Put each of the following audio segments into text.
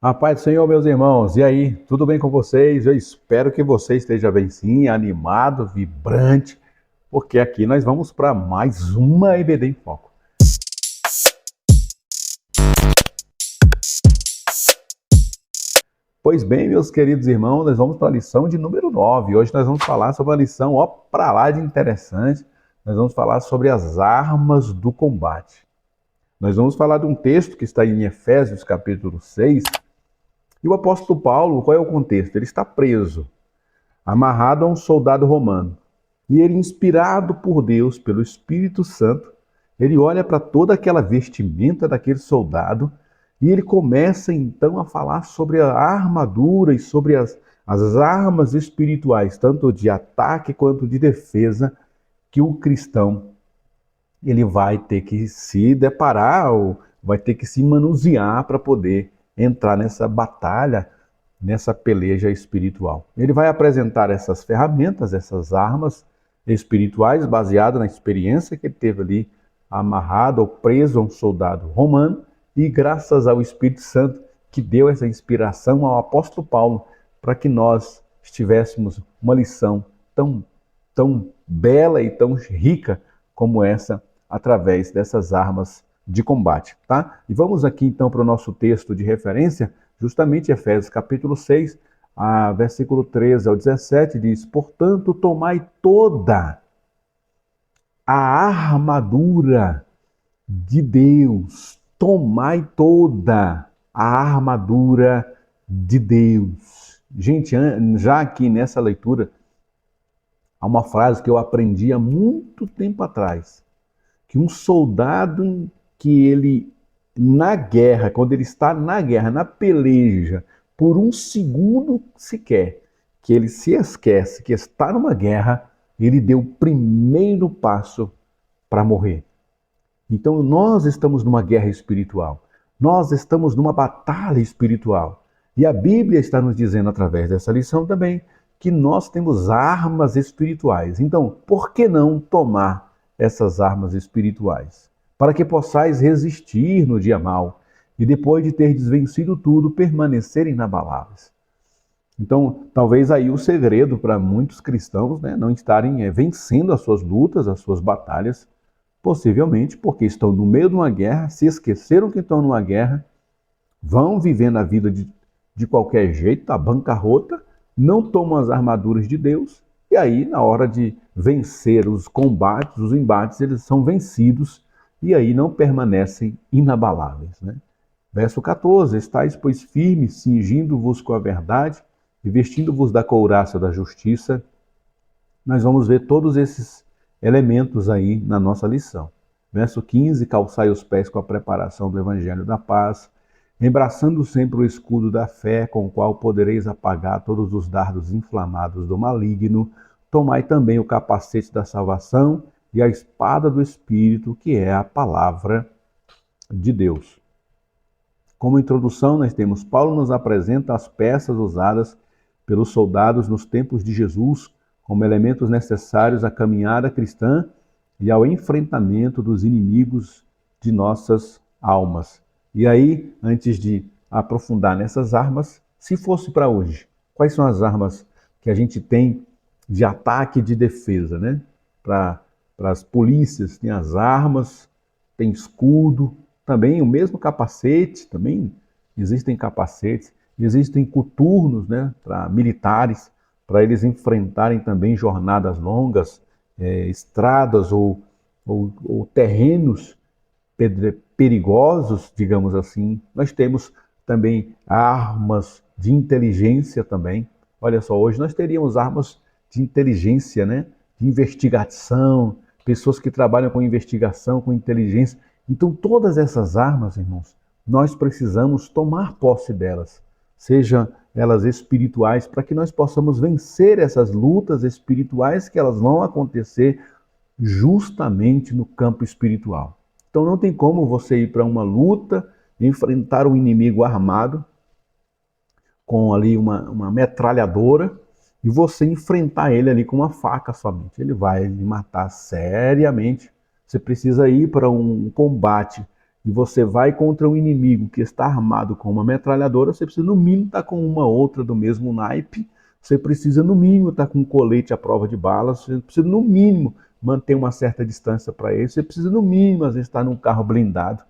A paz do Senhor, meus irmãos. E aí, tudo bem com vocês? Eu espero que você esteja bem sim, animado, vibrante, porque aqui nós vamos para mais uma EBD em Foco. Pois bem, meus queridos irmãos, nós vamos para a lição de número 9. Hoje nós vamos falar sobre uma lição, para lá de interessante. Nós vamos falar sobre as armas do combate. Nós vamos falar de um texto que está em Efésios, capítulo 6. E o apóstolo Paulo, qual é o contexto? Ele está preso, amarrado a um soldado romano. E ele, inspirado por Deus, pelo Espírito Santo, ele olha para toda aquela vestimenta daquele soldado e ele começa então a falar sobre a armadura e sobre as armas espirituais, tanto de ataque quanto de defesa, que o cristão ele vai ter que se deparar ou vai ter que se manusear para poder entrar nessa batalha, nessa peleja espiritual. Ele vai apresentar essas ferramentas, essas armas espirituais, baseadas na experiência que ele teve ali, amarrado ou preso a um soldado romano, e graças ao Espírito Santo que deu essa inspiração ao apóstolo Paulo para que nós tivéssemos uma lição tão bela e tão rica como essa, através dessas armas de combate, tá? E vamos aqui então para o nosso texto de referência, justamente Efésios capítulo 6, versículo 13 ao 17, diz: portanto, tomai toda a armadura de Deus, tomai toda a armadura de Deus. Gente, já aqui nessa leitura, há uma frase que eu aprendi há muito tempo atrás, que um soldado que ele, na guerra, quando ele está na guerra, na peleja, por um segundo sequer, que ele se esquece que está numa guerra, ele deu o primeiro passo para morrer. Então nós estamos numa guerra espiritual, nós estamos numa batalha espiritual. E a Bíblia está nos dizendo através dessa lição também que nós temos armas espirituais. Então, por que não tomar essas armas espirituais? Para que possais resistir no dia mau e depois de ter desvencido tudo, permanecer inabaláveis. Então, talvez aí o segredo para muitos cristãos, né, não estarem vencendo as suas lutas, as suas batalhas, possivelmente porque estão no meio de uma guerra, se esqueceram que estão numa guerra, vão vivendo a vida de qualquer jeito, a bancarrota, não tomam as armaduras de Deus, e aí na hora de vencer os combates, os embates, eles são vencidos e aí não permanecem inabaláveis, né? Verso 14, estáis, pois, firmes, cingindo-vos com a verdade e vestindo-vos da couraça da justiça. Nós vamos ver todos esses elementos aí na nossa lição. Verso 15, calçai os pés com a preparação do evangelho da paz, embraçando sempre o escudo da fé, com o qual podereis apagar todos os dardos inflamados do maligno. Tomai também o capacete da salvação e a espada do Espírito, que é a palavra de Deus. Como introdução, nós temos Paulo nos apresenta as peças usadas pelos soldados nos tempos de Jesus como elementos necessários à caminhada cristã e ao enfrentamento dos inimigos de nossas almas. E aí, antes de aprofundar nessas armas, se fosse para hoje, quais são as armas que a gente tem de ataque e de defesa, né? Para as polícias, tem as armas, tem escudo, também o mesmo capacete, também existem capacetes, existem coturnos, né, para militares, para eles enfrentarem também jornadas longas, estradas ou terrenos perigosos, digamos assim. Nós temos também armas de inteligência também. Olha só, hoje nós teríamos armas de inteligência, né? De investigação, pessoas que trabalham com investigação, com inteligência. Então, todas essas armas, irmãos, nós precisamos tomar posse delas, sejam elas espirituais, para que nós possamos vencer essas lutas espirituais, que elas vão acontecer justamente no campo espiritual. Então não tem como você ir para uma luta, enfrentar um inimigo armado, com ali uma metralhadora, e você enfrentar ele ali com uma faca somente. Ele vai lhe matar seriamente. Você precisa ir para um combate e você vai contra um inimigo que está armado com uma metralhadora, você precisa no mínimo estar com uma outra do mesmo naipe, você precisa no mínimo estar com um colete à prova de balas, você precisa no mínimo manter uma certa distância para ele, você precisa no mínimo às vezes estar num carro blindado,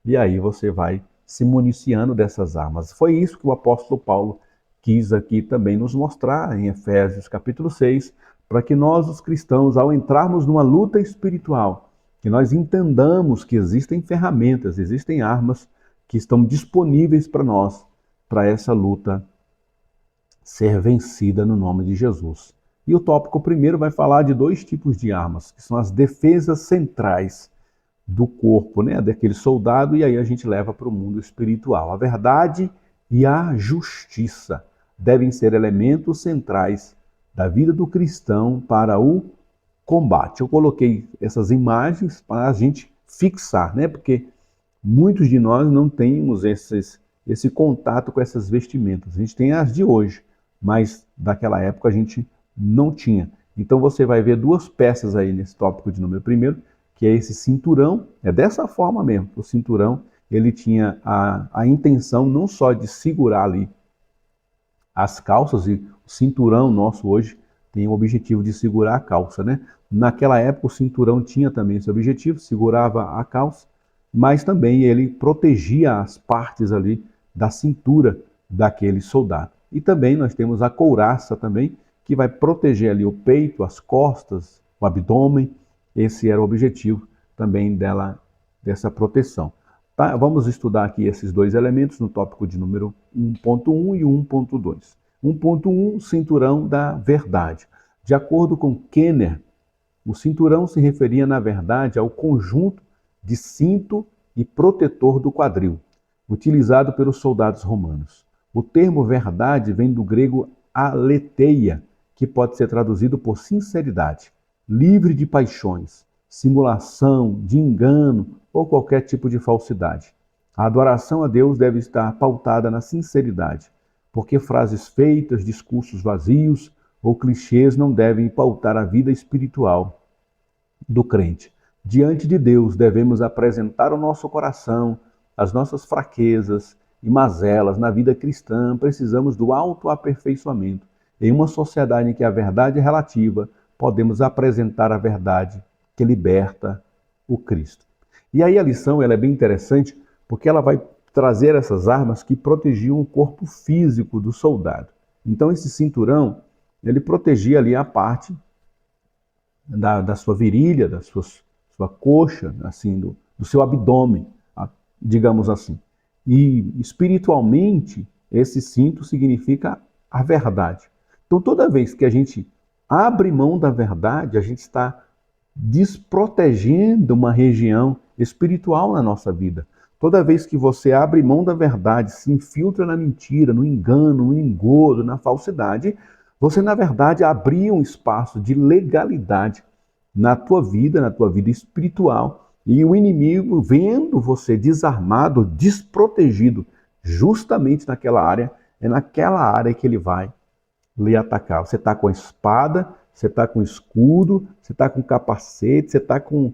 e aí você vai se municiando dessas armas. Foi isso que o apóstolo Paulo quis aqui também nos mostrar em Efésios capítulo 6, para que nós, os cristãos, ao entrarmos numa luta espiritual, que nós entendamos que existem ferramentas, existem armas que estão disponíveis para nós, para essa luta ser vencida no nome de Jesus. E o tópico primeiro vai falar de dois tipos de armas, que são as defesas centrais do corpo, né, daquele soldado, e aí a gente leva para o mundo espiritual. A verdade e a justiça devem ser elementos centrais da vida do cristão para o combate. Eu coloquei essas imagens para a gente fixar, né, porque muitos de nós não temos esse contato com essas vestimentas. A gente tem as de hoje, mas daquela época a gente não tinha. Então você vai ver duas peças aí nesse tópico de número primeiro, que é esse cinturão, é dessa forma mesmo. O cinturão, ele tinha a intenção não só de segurar ali as calças, e o cinturão nosso hoje tem o objetivo de segurar a calça, né? Naquela época o cinturão tinha também esse objetivo, segurava a calça, mas também ele protegia as partes ali da cintura daquele soldado. E também nós temos a couraça também, que vai proteger ali o peito, as costas, o abdômen. Esse era o objetivo também dessa proteção. Tá? Vamos estudar aqui esses dois elementos no tópico de número 1.1 e 1.2. 1.1, cinturão da verdade. De acordo com Kenner, o cinturão se referia, na verdade, ao conjunto de cinto e protetor do quadril, utilizado pelos soldados romanos. O termo verdade vem do grego aletheia, que pode ser traduzido por sinceridade, livre de paixões, simulação, de engano ou qualquer tipo de falsidade. A adoração a Deus deve estar pautada na sinceridade, porque frases feitas, discursos vazios ou clichês não devem pautar a vida espiritual do crente. Diante de Deus, devemos apresentar o nosso coração, as nossas fraquezas e mazelas na vida cristã. Precisamos do autoaperfeiçoamento. Em uma sociedade em que a verdade é relativa, podemos apresentar a verdade que liberta o Cristo. E aí a lição ela é bem interessante, porque ela vai trazer essas armas que protegiam o corpo físico do soldado. Então esse cinturão, ele protegia ali a parte da sua virilha, sua coxa, assim, do seu abdômen, digamos assim. E espiritualmente, esse cinto significa a verdade. Então toda vez que a gente abre mão da verdade, a gente está desprotegendo uma região espiritual na nossa vida. Toda vez que você abre mão da verdade, se infiltra na mentira, no engano, no engodo, na falsidade, você, na verdade, abriu um espaço de legalidade na tua vida espiritual. E o inimigo, vendo você desarmado, desprotegido, justamente naquela área, é naquela área que ele vai lhe atacar. Você está com a espada, você está com o escudo, você está com o capacete, você está com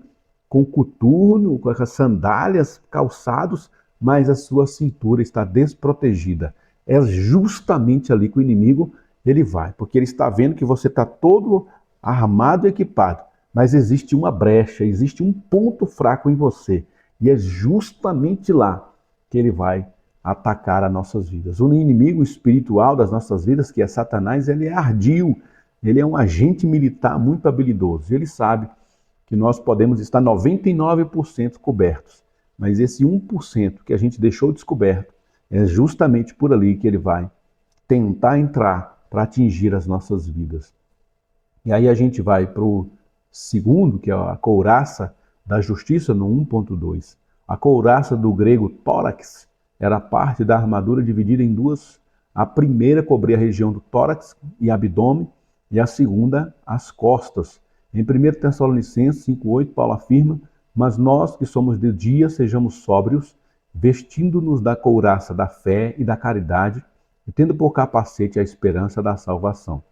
o coturno, com as sandálias, calçados, mas a sua cintura está desprotegida. É justamente ali que o inimigo ele vai, porque ele está vendo que você está todo armado e equipado, mas existe uma brecha, existe um ponto fraco em você, e é justamente lá que ele vai atacar as nossas vidas. O inimigo espiritual das nossas vidas, que é Satanás, ele é ardil, ele é um agente militar muito habilidoso. Ele sabe que nós podemos estar 99% cobertos, mas esse 1% que a gente deixou descoberto, é justamente por ali que ele vai tentar entrar para atingir as nossas vidas. E aí a gente vai para o segundo, que é a couraça da justiça, no 1.2. A couraça do grego tórax era parte da armadura dividida em duas. A primeira cobria a região do tórax e abdômen, e a segunda as costas. Em 1 Tessalonicenses 5,8, Paulo afirma: mas nós que somos de dia, sejamos sóbrios, vestindo-nos da couraça da fé e da caridade, e tendo por capacete a esperança da salvação.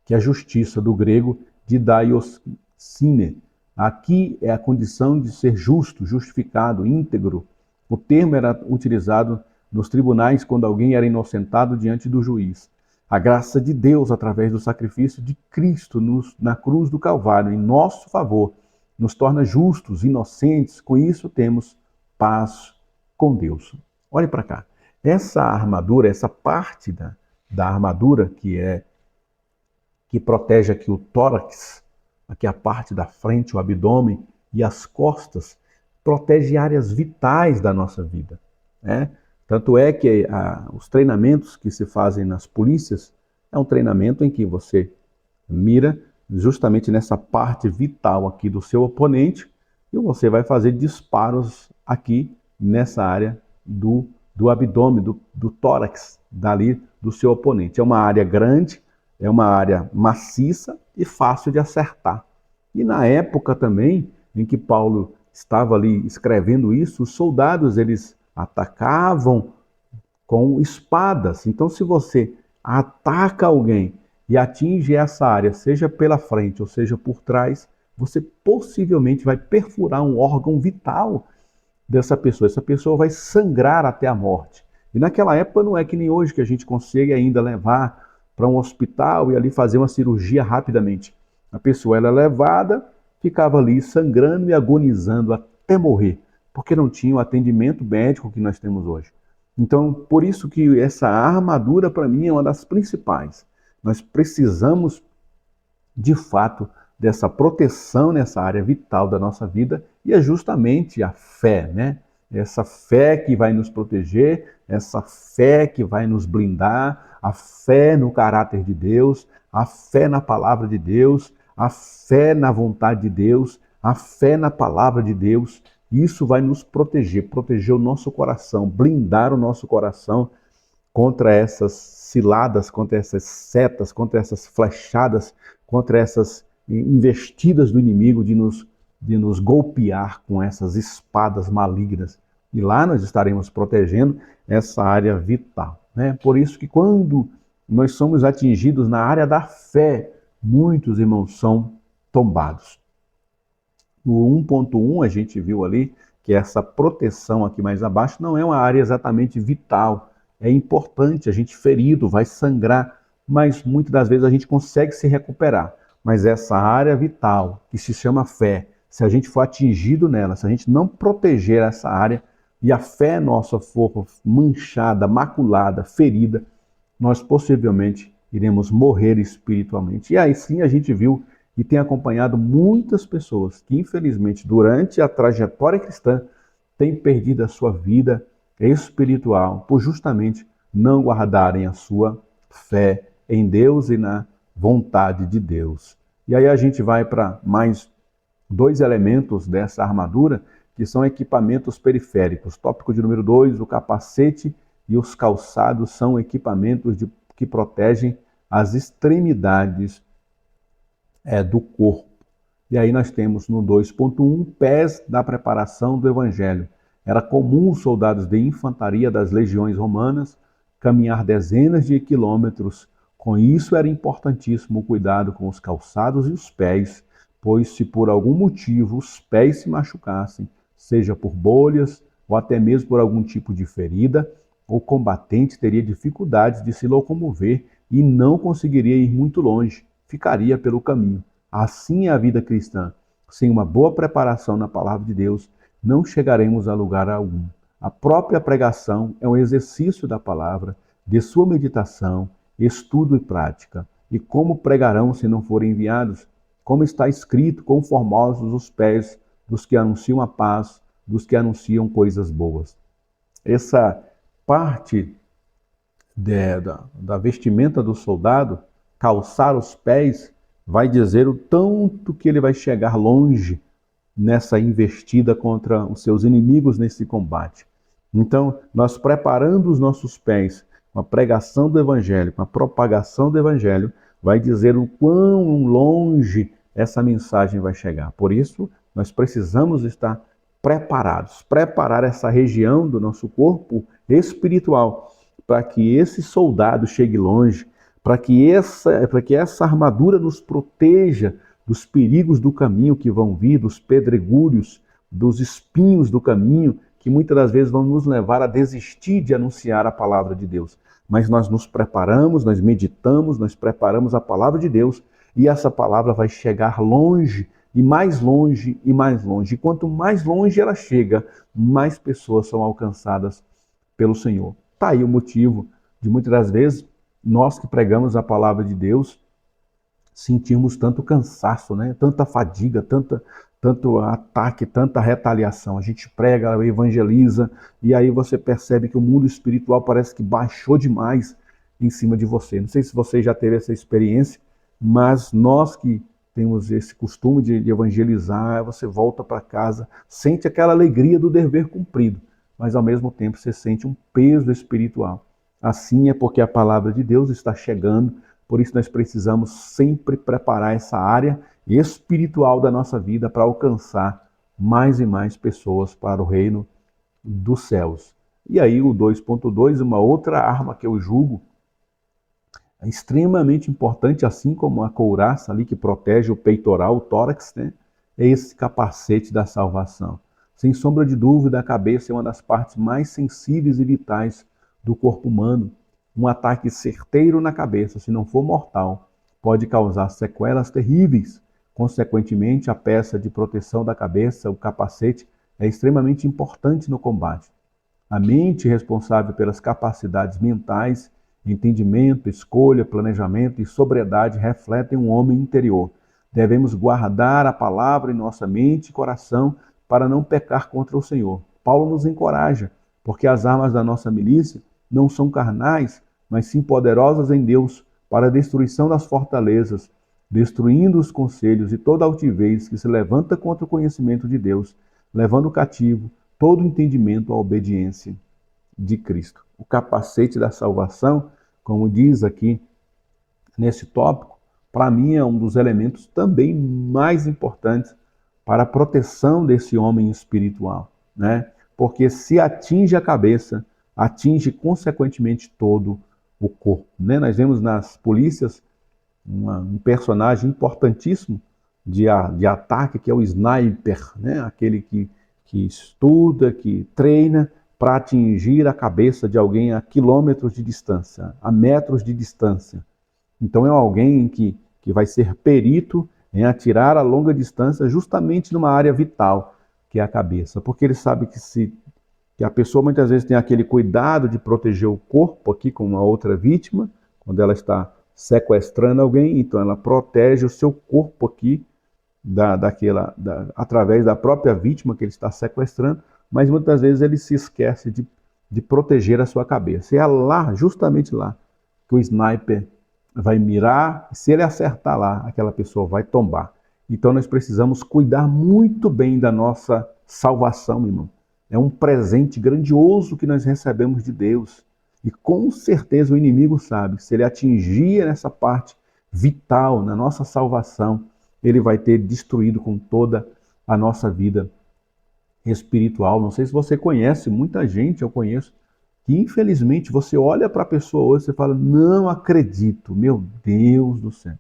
Que a justiça, do grego didaioscine, Aqui é a condição de ser justo, justificado, íntegro. O termo era utilizado nos tribunais quando alguém era inocentado diante do juiz. A graça de Deus, através do sacrifício de Cristo na cruz do Calvário, em nosso favor, nos torna justos, inocentes. Com isso temos paz com Deus. Olhe para cá. Essa armadura, essa parte da armadura que protege aqui o tórax, aqui a parte da frente, o abdômen e as costas, protege áreas vitais da nossa vida, né? Tanto é que os treinamentos que se fazem nas polícias é um treinamento em que você mira justamente nessa parte vital aqui do seu oponente e você vai fazer disparos aqui nessa área do abdômen, do tórax, dali do seu oponente. É uma área grande, é uma área maciça e fácil de acertar. E na época também em que Paulo estava ali escrevendo isso, os soldados eles atacavam com espadas. Então, se você ataca alguém e atinge essa área, seja pela frente ou seja por trás, você possivelmente vai perfurar um órgão vital dessa pessoa. Essa pessoa vai sangrar até a morte. E naquela época não é que nem hoje que a gente consegue ainda levar para um hospital e ali fazer uma cirurgia rapidamente. A pessoa era levada, ficava ali sangrando e agonizando até morrer, porque não tinha o atendimento médico que nós temos hoje. Então, por isso que essa armadura para mim é uma das principais. Nós precisamos, de fato, dessa proteção nessa área vital da nossa vida, e é justamente a fé, né? Essa fé que vai nos proteger, essa fé que vai nos blindar, a fé no caráter de Deus, a fé na palavra de Deus, a fé na vontade de Deus, a fé na palavra de Deus. Isso vai nos proteger, proteger o nosso coração, blindar o nosso coração contra essas ciladas, contra essas setas, contra essas flechadas, contra essas investidas do inimigo de nos golpear com essas espadas malignas. E lá nós estaremos protegendo essa área vital, né? Por isso que quando nós somos atingidos na área da fé, muitos irmãos são tombados. No 1.1 a gente viu ali que essa proteção aqui mais abaixo não é uma área exatamente vital. É importante, a gente ferido, vai sangrar, mas muitas das vezes a gente consegue se recuperar. Mas essa área vital, que se chama fé, se a gente for atingido nela, se a gente não proteger essa área e a fé nossa for manchada, maculada, ferida, nós possivelmente iremos morrer espiritualmente. E aí sim a gente viu e tem acompanhado muitas pessoas que, infelizmente, durante a trajetória cristã, têm perdido a sua vida espiritual por justamente não guardarem a sua fé em Deus e na vontade de Deus. E aí a gente vai para mais dois elementos dessa armadura, que são equipamentos periféricos. Tópico de número 2, o capacete e os calçados são equipamentos que protegem as extremidades do corpo. E aí nós temos no 2.1, pés da preparação do evangelho. Era comum os soldados de infantaria das legiões romanas caminhar dezenas de quilômetros. Com isso era importantíssimo o cuidado com os calçados e os pés, pois se por algum motivo os pés se machucassem, seja por bolhas ou até mesmo por algum tipo de ferida, o combatente teria dificuldades de se locomover e não conseguiria ir muito longe, ficaria pelo caminho. Assim é a vida cristã. Sem uma boa preparação na palavra de Deus, não chegaremos a lugar algum. A própria pregação é um exercício da palavra, de sua meditação, estudo e prática. E como pregarão se não forem enviados? Como está escrito, quão formosos os pés dos que anunciam a paz, dos que anunciam coisas boas. Essa parte da vestimenta do soldado, calçar os pés, vai dizer o tanto que ele vai chegar longe nessa investida contra os seus inimigos nesse combate. Então, nós preparando os nossos pés com a pregação do Evangelho, com a propagação do Evangelho, vai dizer o quão longe essa mensagem vai chegar. Por isso, nós precisamos estar preparados, preparar essa região do nosso corpo espiritual, para que esse soldado chegue longe, para que essa armadura nos proteja dos perigos do caminho que vão vir, dos pedregulhos, dos espinhos do caminho, que muitas das vezes vão nos levar a desistir de anunciar a palavra de Deus. Mas nós nos preparamos, nós meditamos, nós preparamos a palavra de Deus e essa palavra vai chegar longe e mais longe e mais longe. E quanto mais longe ela chega, mais pessoas são alcançadas pelo Senhor. Está aí o motivo de muitas das vezes nós que pregamos a palavra de Deus sentirmos tanto cansaço, né? Tanta fadiga, tanto ataque, tanta retaliação. A gente prega, evangeliza, e aí você percebe que o mundo espiritual parece que baixou demais em cima de você. Não sei se você já teve essa experiência, mas nós que temos esse costume de evangelizar, você volta para casa, sente aquela alegria do dever cumprido, mas ao mesmo tempo você sente um peso espiritual. Assim é porque a palavra de Deus está chegando. Por isso nós precisamos sempre preparar essa área espiritual da nossa vida para alcançar mais e mais pessoas para o reino dos céus. E aí o 2.2, uma outra arma que eu julgo é extremamente importante, assim como a couraça ali que protege o peitoral, o tórax, né? É esse capacete da salvação. Sem sombra de dúvida, a cabeça é uma das partes mais sensíveis e vitais do corpo humano. Um ataque certeiro na cabeça, se não for mortal, pode causar sequelas terríveis. Consequentemente, a peça de proteção da cabeça, o capacete, é extremamente importante no combate. A mente responsável pelas capacidades mentais, entendimento, escolha, planejamento e sobriedade refletem um homem interior. Devemos guardar a palavra em nossa mente e coração para não pecar contra o Senhor. Paulo nos encoraja, porque as armas da nossa milícia não são carnais, mas sim poderosas em Deus para a destruição das fortalezas, destruindo os conselhos e toda altivez que se levanta contra o conhecimento de Deus, levando cativo todo o entendimento à obediência de Cristo. O capacete da salvação, como diz aqui nesse tópico, para mim é um dos elementos também mais importantes para a proteção desse homem espiritual, né? Porque se atinge a cabeça, atinge consequentemente todo o corpo, né? Nós vemos nas polícias um personagem importantíssimo de ataque, que é o sniper, né? Aquele que estuda, que treina para atingir a cabeça de alguém a quilômetros de distância, a metros de distância. Então é alguém que vai ser perito em atirar a longa distância justamente numa área vital, que é a cabeça. Porque ele sabe que a pessoa muitas vezes tem aquele cuidado de proteger o corpo aqui com uma outra vítima, quando ela está sequestrando alguém, então ela protege o seu corpo aqui através da própria vítima que ele está sequestrando, mas muitas vezes ele se esquece de proteger a sua cabeça. E é lá, justamente lá, que o sniper vai mirar, e se ele acertar lá, aquela pessoa vai tombar. Então nós precisamos cuidar muito bem da nossa salvação, meu irmão. É um presente grandioso que nós recebemos de Deus. E com certeza o inimigo sabe, se ele atingir nessa parte vital, na nossa salvação, ele vai ter destruído com toda a nossa vida espiritual. Não sei se você conhece, muita gente eu conheço, que infelizmente você olha para a pessoa hoje e você fala, não acredito, meu Deus do céu.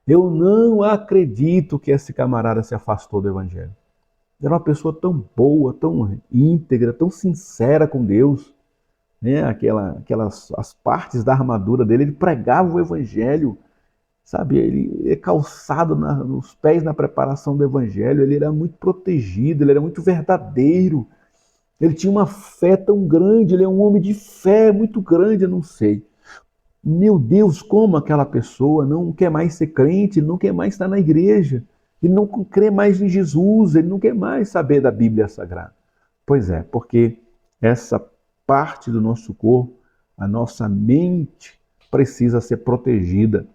Eu não acredito que esse camarada se afastou do Evangelho. Era uma pessoa tão boa, tão íntegra, tão sincera com Deus, né? As partes da armadura dele, ele pregava o Evangelho, sabe? Ele é calçado nos pés na preparação do Evangelho, ele era muito protegido, ele era muito verdadeiro, ele tinha uma fé tão grande, ele é um homem de fé muito grande, eu não sei. Meu Deus, como aquela pessoa não quer mais ser crente, ele não quer mais estar na igreja, ele não crê mais em Jesus, ele não quer mais saber da Bíblia Sagrada. Pois é, porque essa parte do nosso corpo, a nossa mente, precisa ser protegida,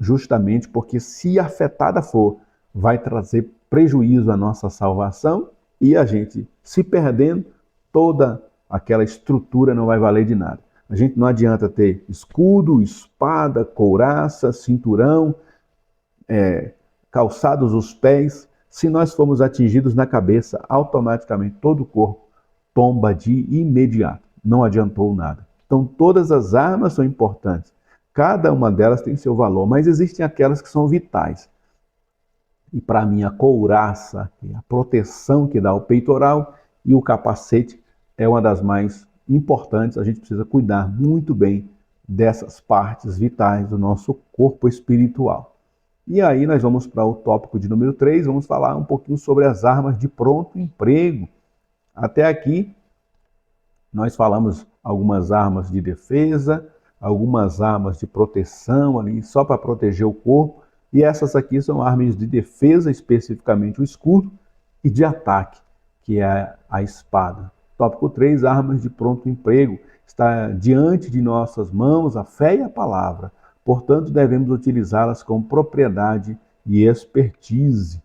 justamente porque se afetada for, vai trazer prejuízo à nossa salvação e a gente, se perdendo, toda aquela estrutura não vai valer de nada. A gente não adianta ter escudo, espada, couraça, cinturão, calçados os pés. Se nós formos atingidos na cabeça, automaticamente todo o corpo tomba de imediato. Não adiantou nada. Então todas as armas são importantes. Cada uma delas tem seu valor, mas existem aquelas que são vitais. E para mim a couraça, a proteção que dá o peitoral, e o capacete é uma das mais importantes. A gente precisa cuidar muito bem dessas partes vitais do nosso corpo espiritual. E aí nós vamos para o tópico de número 3, vamos falar um pouquinho sobre as armas de pronto emprego. Até aqui nós falamos algumas armas de defesa, algumas armas de proteção ali, só para proteger o corpo, e essas aqui são armas de defesa, especificamente o escudo, e de ataque, que é a espada. Tópico 3, armas de pronto emprego. Está diante de nossas mãos a fé e a palavra. Portanto, devemos utilizá-las com propriedade e expertise.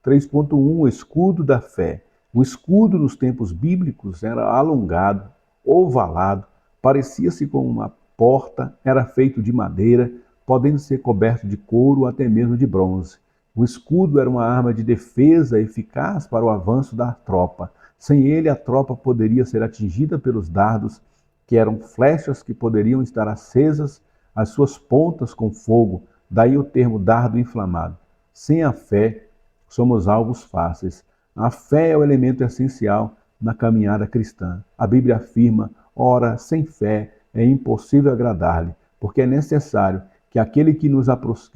3.1, escudo da fé. O escudo nos tempos bíblicos era alongado, ovalado, parecia-se com uma porta, era feito de madeira, podendo ser coberto de couro ou até mesmo de bronze. O escudo era uma arma de defesa eficaz para o avanço da tropa. Sem ele, a tropa poderia ser atingida pelos dardos, que eram flechas que poderiam estar acesas, as suas pontas com fogo, daí o termo dardo inflamado. Sem a fé, somos alvos fáceis. A fé é o elemento essencial na caminhada cristã. A Bíblia afirma, ora, sem fé é impossível agradar-lhe, porque é necessário que aquele que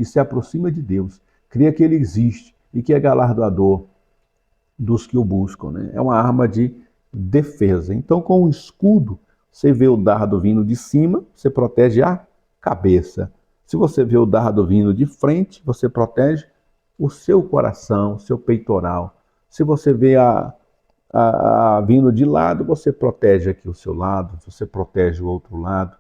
se aproxima de Deus creia que ele existe e que é galardoador dos que o buscam. Né? É uma arma de defesa. Então, com o escudo, você vê o dardo vindo de cima, você protege a cabeça. Se você vê o dardo vindo de frente, você protege o seu coração, o seu peitoral. Se você vê vindo de lado, você protege aqui o seu lado, você protege o outro lado.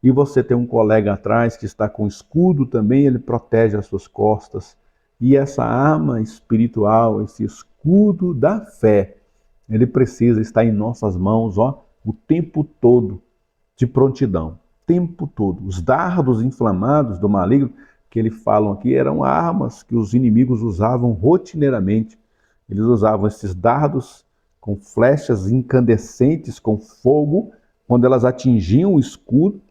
E você tem um colega atrás que está com escudo também, ele protege as suas costas. E essa arma espiritual, esse escudo da fé, ele precisa estar em nossas mãos, o tempo todo, de prontidão. Tempo todo. Os dardos inflamados do maligno, que eles falam aqui, eram armas que os inimigos usavam rotineiramente. Eles usavam esses dardos com flechas incandescentes, com fogo, quando elas atingiam o escudo,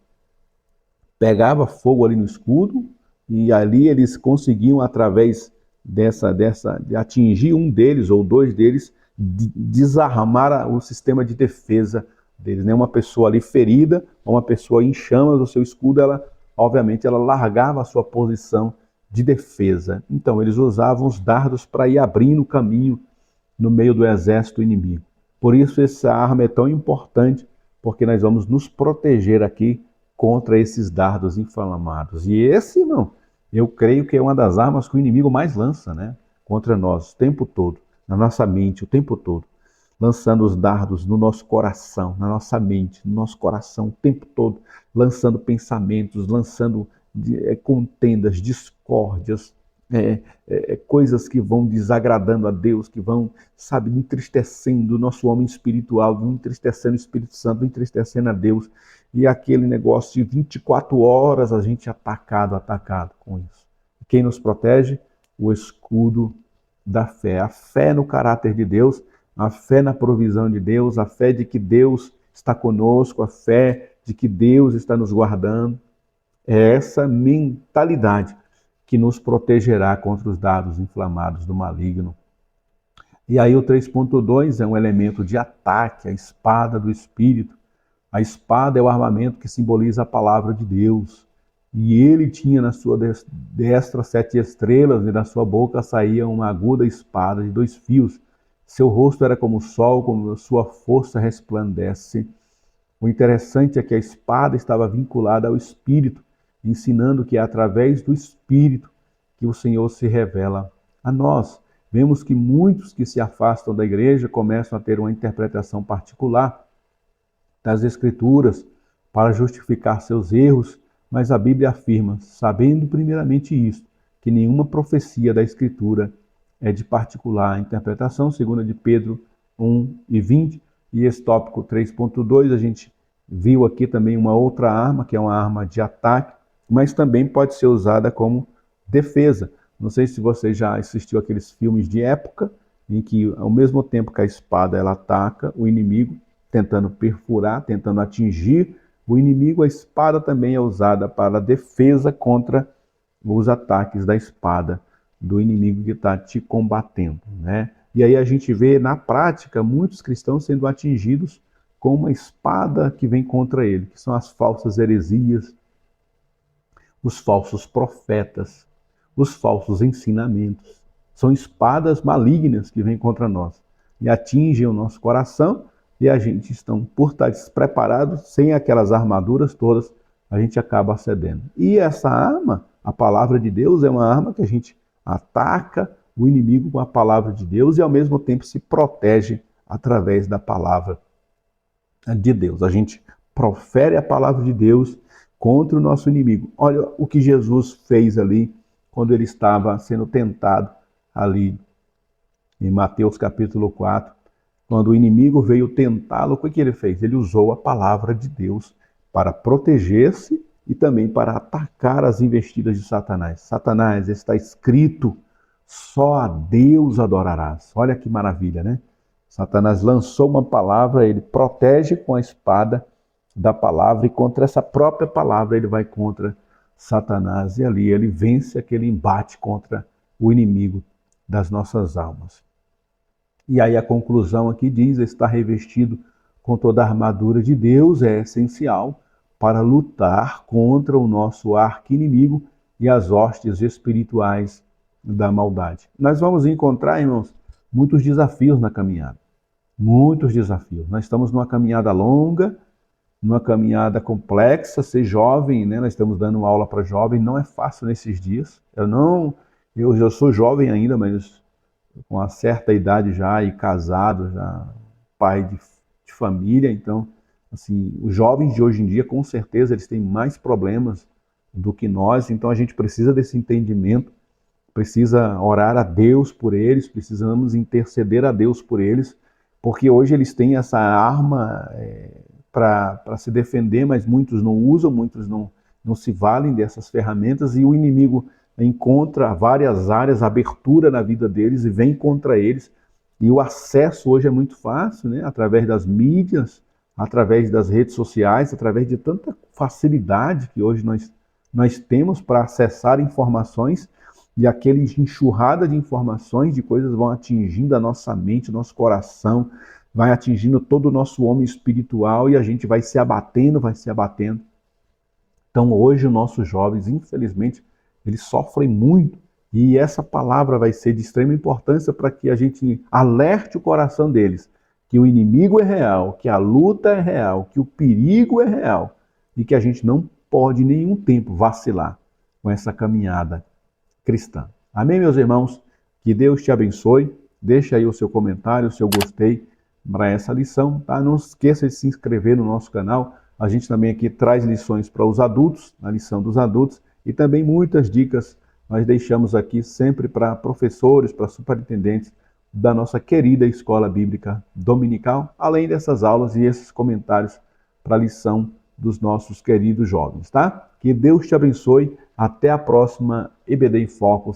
pegava fogo ali no escudo, e ali eles conseguiam, através de atingir um deles ou dois deles, desarmar o sistema de defesa deles. Né? Uma pessoa ali ferida, uma pessoa em chamas, o seu escudo, obviamente, ela largava a sua posição de defesa. Então, eles usavam os dardos para ir abrindo o caminho no meio do exército inimigo. Por isso, essa arma é tão importante, porque nós vamos nos proteger aqui contra esses dardos inflamados. E esse, não, eu creio que é uma das armas que o inimigo mais lança, né? Contra nós, o tempo todo, na nossa mente, o tempo todo. Lançando os dardos no nosso coração, na nossa mente, no nosso coração, o tempo todo. Lançando pensamentos, lançando contendas, discórdias, coisas que vão desagradando a Deus, que vão, entristecendo o nosso homem espiritual, entristecendo o Espírito Santo, entristecendo a Deus. E aquele negócio de 24 horas a gente atacado com isso. Quem nos protege? O escudo da fé. A fé no caráter de Deus, a fé na provisão de Deus, a fé de que Deus está conosco, a fé de que Deus está nos guardando. É essa mentalidade que nos protegerá contra os dardos inflamados do maligno. E aí o 3.2 é um elemento de ataque, a espada do Espírito. A espada é o armamento que simboliza a palavra de Deus. E ele tinha na sua destra 7 estrelas, e da sua boca saía uma aguda espada de 2 fios. Seu rosto era como o sol, como sua força resplandece. O interessante é que a espada estava vinculada ao Espírito, ensinando que é através do Espírito que o Senhor se revela a nós. Vemos que muitos que se afastam da igreja começam a ter uma interpretação particular das Escrituras para justificar seus erros, mas a Bíblia afirma, sabendo primeiramente isto, que nenhuma profecia da Escritura é de particular interpretação, segundo de Pedro 1:20, e esse tópico 3.2, a gente viu aqui também uma outra arma, que é uma arma de ataque, mas também pode ser usada como defesa. Não sei se você já assistiu aqueles filmes de época, em que ao mesmo tempo que a espada ela ataca o inimigo, tentando perfurar, tentando atingir o inimigo, a espada também é usada para defesa contra os ataques da espada. do inimigo que está te combatendo, né? E aí a gente vê na prática muitos cristãos sendo atingidos com uma espada que vem contra ele, que são as falsas heresias, os falsos profetas, os falsos ensinamentos. São espadas malignas que vêm contra nós e atingem o nosso coração, e a gente está por estar despreparado, sem aquelas armaduras todas, a gente acaba cedendo. E essa arma, a palavra de Deus, é uma arma que a gente ataca o inimigo com a palavra de Deus e ao mesmo tempo se protege através da palavra de Deus. A gente profere a palavra de Deus contra o nosso inimigo. Olha o que Jesus fez ali quando ele estava sendo tentado ali em Mateus capítulo 4. Quando o inimigo veio tentá-lo, o que ele fez? Ele usou a palavra de Deus para proteger-se e também para atacar as investidas de Satanás. Satanás, está escrito, só a Deus adorarás. Olha que maravilha, né? Satanás lançou uma palavra, ele protege com a espada da palavra, e contra essa própria palavra ele vai contra Satanás, e ali ele vence aquele embate contra o inimigo das nossas almas. E aí a conclusão aqui diz: estar revestido com toda a armadura de Deus é essencial para lutar contra o nosso arqui-inimigo e as hostes espirituais da maldade. Nós vamos encontrar, irmãos, muitos desafios na caminhada. Muitos desafios. Nós estamos numa caminhada longa, numa caminhada complexa. Ser jovem, né? Nós estamos dando uma aula para jovem, não é fácil nesses dias. Eu sou jovem ainda, mas com uma certa idade já e casado, já pai de família. Então, assim, os jovens de hoje em dia, com certeza, eles têm mais problemas do que nós. Então, a gente precisa desse entendimento, precisa orar a Deus por eles, precisamos interceder a Deus por eles, porque hoje eles têm essa arma para se defender, mas muitos não usam, muitos não se valem dessas ferramentas, e o inimigo encontra várias áreas, abertura na vida deles e vem contra eles. E o acesso hoje é muito fácil, né? Através das mídias, através das redes sociais, através de tanta facilidade que hoje nós temos para acessar informações, e aquela enxurrada de informações, de coisas vão atingindo a nossa mente, nosso coração, vai atingindo todo o nosso homem espiritual, e a gente vai se abatendo, vai se abatendo. Então hoje os nossos jovens, infelizmente, eles sofrem muito, e essa palavra vai ser de extrema importância para que a gente alerte o coração deles, que o inimigo é real, que a luta é real, que o perigo é real, e que a gente não pode em nenhum tempo vacilar com essa caminhada cristã. Amém, meus irmãos? Que Deus te abençoe. Deixa aí o seu comentário, o seu gostei para essa lição, tá? Não esqueça de se inscrever no nosso canal. A gente também aqui traz lições para os adultos, a lição dos adultos, e também muitas dicas nós deixamos aqui sempre para professores, para superintendentes da nossa querida Escola Bíblica Dominical, além dessas aulas e esses comentários para a lição dos nossos queridos jovens, tá? Que Deus te abençoe. Até a próxima EBD em Foco.